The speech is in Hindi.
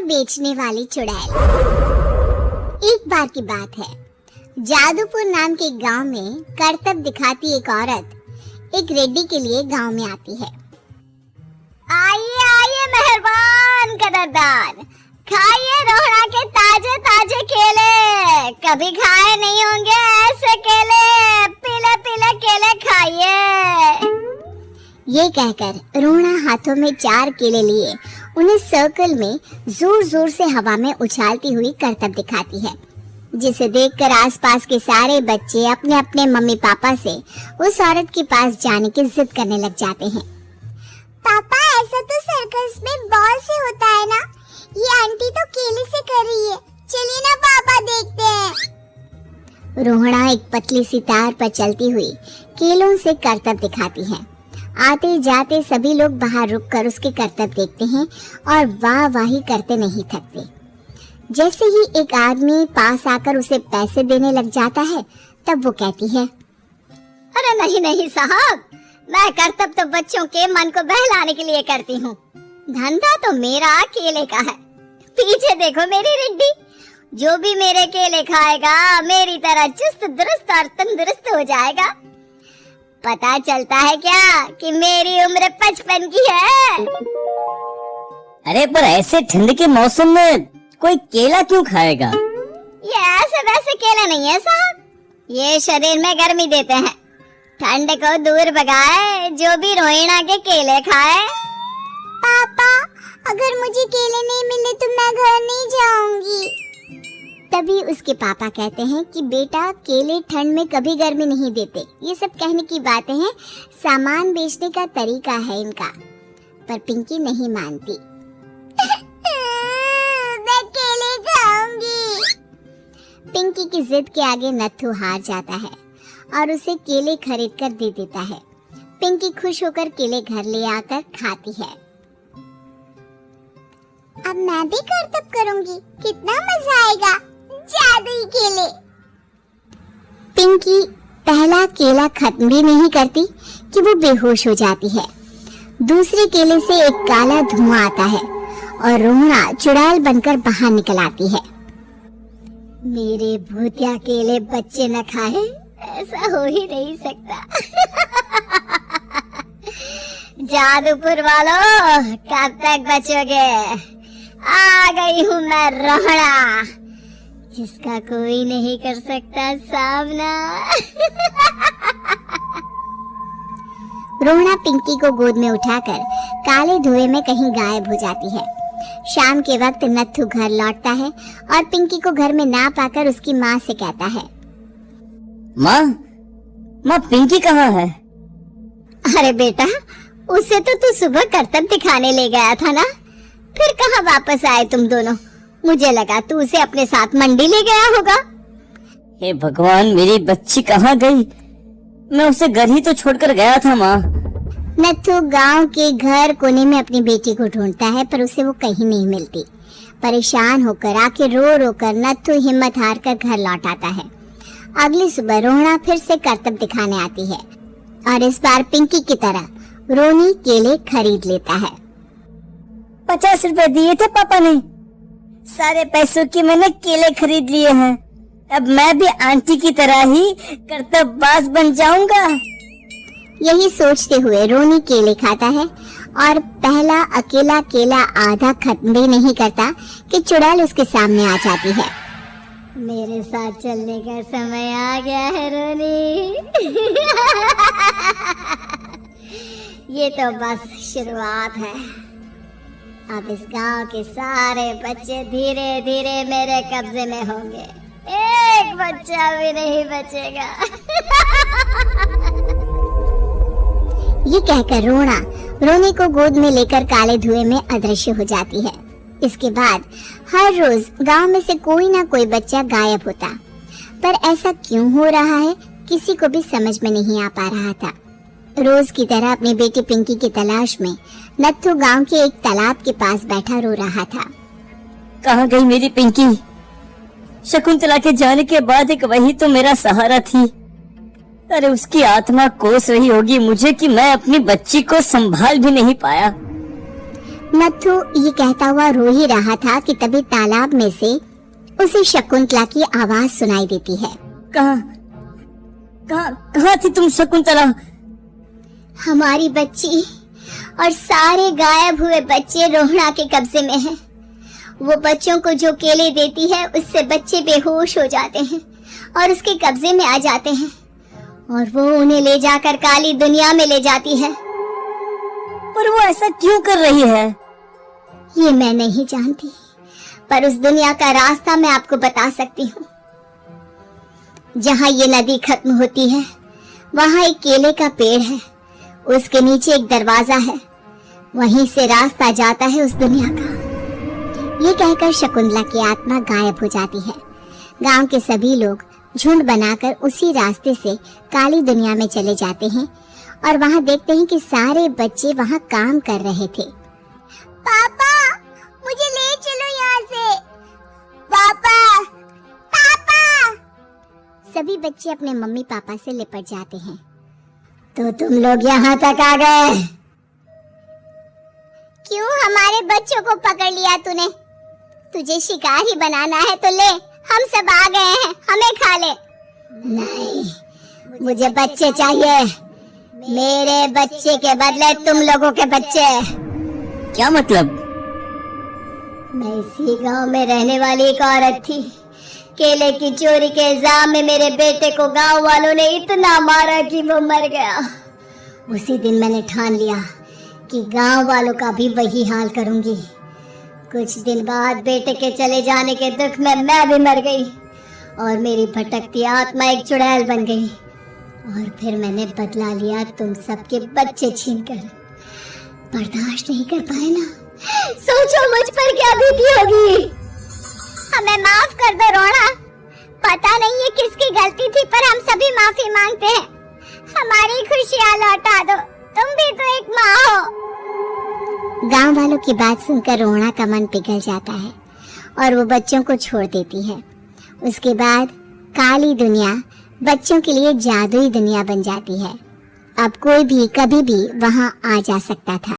बेचने वाली चुड़ैल। एक बार की बात है, जादूपुर नाम के गांव में करतब दिखाती एक औरत एक रेड्डी के लिए गांव में आती है। आइए आइए मेहरबान कदरदान, खाइए रोहड़ा के ताजे ताजे केले, कभी खाए नहीं होंगे ऐसे केले, पीले पीले केले खाइए। ये कहकर रोहड़ा हाथों में 4 केले लिए उन्हें सर्कल में जोर जोर से हवा में उछालती हुई करतब दिखाती है, जिसे देखकर आसपास के सारे बच्चे अपने अपने मम्मी पापा से उस औरत के पास जाने की जिद करने लग जाते हैं। पापा ऐसा तो सर्कस में बॉल से होता है ना, ये आंटी तो केले से कर रही है, चलिए ना पापा देखते हैं। रोहड़ा एक पतली सी तार पर चलती हुई केलों से करतब दिखाती है। आते जाते सभी लोग बाहर रुककर उसके करतब देखते हैं और वाह वाही करते नहीं थकते। जैसे ही एक आदमी पास आकर उसे पैसे देने लग जाता है, तब वो कहती है, अरे नहीं नहीं साहब, मैं करतब तो बच्चों के मन को बहलाने के लिए करती हूँ, धंधा तो मेरा केले का है। पीछे देखो मेरी रिड्डी, जो भी मेरे केले खाएगा मेरी तरह चुस्त दुरुस्त और तंदुरुस्त हो जाएगा। पता चलता है क्या कि मेरी उम्र 55 की है। अरे पर ऐसे ठंड के मौसम में कोई केला क्यों खाएगा? ये ऐसे वैसे केला नहीं है साहब, ये शरीर में गर्मी देते हैं, ठंड को दूर भगाए, जो भी रोहिणा के केले खाए। पापा अगर मुझे केले नहीं मिले तो मैं घर नहीं जाऊंगी। तभी उसके पापा कहते हैं कि बेटा केले ठंड में कभी गर्मी नहीं देते, ये सब कहने की बातें हैं, सामान बेचने का तरीका है इनका। पर पिंकी नहीं मानती। मैं केले खाऊंगी। पिंकी की जिद के आगे नत्थू हार जाता है और उसे केले खरीद कर दे देता है। पिंकी खुश होकर केले घर ले आकर खाती है। अब मैं भी करतब करूंगी, कितना मजा आएगा, जादुई केले। पिंकी पहला केला खत्म भी नहीं करती कि वो बेहोश हो जाती है। दूसरे केले से एक काला धुआं आता है और रोहड़ा चुड़ैल बनकर बाहर निकल आती है। मेरे भूतिया केले बच्चे न खाए, ऐसा हो ही नहीं सकता। जादूपुर वालों, कब तक बचोगे? आ गई हूँ मैं रोहड़ा, जिसका कोई नहीं कर सकता सामना। रोहड़ा पिंकी को गोद में उठाकर काले धुएं में कहीं गायब हो जाती है। शाम के वक्त नत्थू घर लौटता है और पिंकी को घर में ना पाकर उसकी माँ से कहता है, माँ पिंकी कहाँ है? अरे बेटा, उसे तो तू सुबह करतब दिखाने ले गया था ना, फिर कहाँ वापस आए तुम दोनों? मुझे लगा तू उसे अपने साथ मंडी ले गया होगा। हे भगवान, मेरी बच्ची कहाँ गई? मैं उसे घर ही तो छोड़कर गया था माँ। नत्थू गांव के घर कोने में अपनी बेटी को ढूंढता है, पर उसे वो कहीं नहीं मिलती। परेशान होकर आके रो रो कर नत्थू हिम्मत हार कर घर लौट आता है। अगली सुबह रोहड़ा फिर से करतब दिखाने आती है और इस बार पिंकी की तरह रोनी केले खरीद लेता है। 50 रुपए दिए थे पापा ने, सारे पैसों की मैंने केले खरीद लिए हैं। अब मैं भी आंटी की तरह ही करतबबाज बन जाऊंगा। यही सोचते हुए रोनी केले खाता है और पहला अकेला केला आधा खत्म भी नहीं करता कि चुड़ैल उसके सामने आ जाती है। मेरे साथ चलने का समय आ गया है रोनी। ये तो बस शुरुआत है। अब इस गांव के सारे बच्चे धीरे धीरे मेरे कब्जे में होंगे, एक बच्चा भी नहीं बचेगा। ये कहकर रोनी को गोद में लेकर काले धुएं में अदृश्य हो जाती है। इसके बाद हर रोज गांव में से कोई ना कोई बच्चा गायब होता, पर ऐसा क्यों हो रहा है किसी को भी समझ में नहीं आ पा रहा था। रोज की तरह अपनी बेटी पिंकी की तलाश में नत्थू गांव के एक तालाब के पास बैठा रो रहा था। कहाँ गई मेरी पिंकी? शकुंतला के जाने के बाद एक वही तो मेरा सहारा थी। अरे उसकी आत्मा कोस रही होगी मुझे कि मैं अपनी बच्ची को संभाल भी नहीं पाया। नत्थू ये कहता हुआ रो ही रहा था कि तभी तालाब में से उसे शकुंतला की आवाज सुनाई देती है। कहाँ थी तुम शकुंतला? हमारी बच्ची और सारे गायब हुए बच्चे रोहड़ा के कब्जे में हैं। वो बच्चों को जो केले देती है उससे बच्चे बेहोश हो जाते हैं और उसके कब्जे में आ जाते हैं और वो उन्हें ले जाकर काली दुनिया में ले जाती है। पर वो ऐसा क्यों कर रही है? ये मैं नहीं जानती, पर उस दुनिया का रास्ता मैं आपको बता सकती हूँ। जहाँ ये नदी खत्म होती है वहाँ एक केले का पेड़ है, उसके नीचे एक दरवाजा है, वहीं से रास्ता जाता है उस दुनिया का। ये कहकर शकुंतला की आत्मा गायब हो जाती है। गांव के सभी लोग झुंड बनाकर उसी रास्ते से काली दुनिया में चले जाते हैं और वहाँ देखते हैं कि सारे बच्चे वहाँ काम कर रहे थे। पापा, मुझे ले चलो यहाँ से। पापा, पापा। सभी बच्चे अपने मम्मी पापा से लिपट जाते हैं। तो तुम लोग यहाँ तक आ गए? क्यों हमारे बच्चों को पकड़ लिया तूने? तुझे शिकार ही बनाना है तो ले, हम सब आ गए हैं, हमें खा ले। नहीं, मुझे बच्चे चाहिए। मेरे बच्चे के बदले तुम लोगों के बच्चे। क्या मतलब? मैं इसी गांव में रहने वाली एक औरत थी। केले की चोरी के इल्जाम में मेरे बेटे को गांव वालों ने इतना मारा कि वो मर गया। उसी दिन मैंने ठान लिया कि गांव वालों का भी वही हाल करूंगी। कुछ दिन बाद बेटे के चले जाने के दुख में मैं भी मर गई और मेरी भटकती आत्मा एक चुड़ैल बन गई और फिर मैंने बदला लिया तुम सबके बच्चे छीनकर। बर्दाश्त नहीं कर पाए ना? सोचो मुझ पर क्या बीती होगी। हमें माफ कर दो रोना। पता नहीं ये किसकी गलती थी, पर हम सभी माफी मांगते हैं। हमारी खुशियाँ लौटा दो, तुम भी तो एक माँ हो। गांव वालों की बात सुनकर रोहड़ा का मन पिघल जाता है और वो बच्चों को छोड़ देती है। उसके बाद काली दुनिया बच्चों के लिए जादुई दुनिया बन जाती है। अब कोई भी कभी भी वहां आ जा सकता था।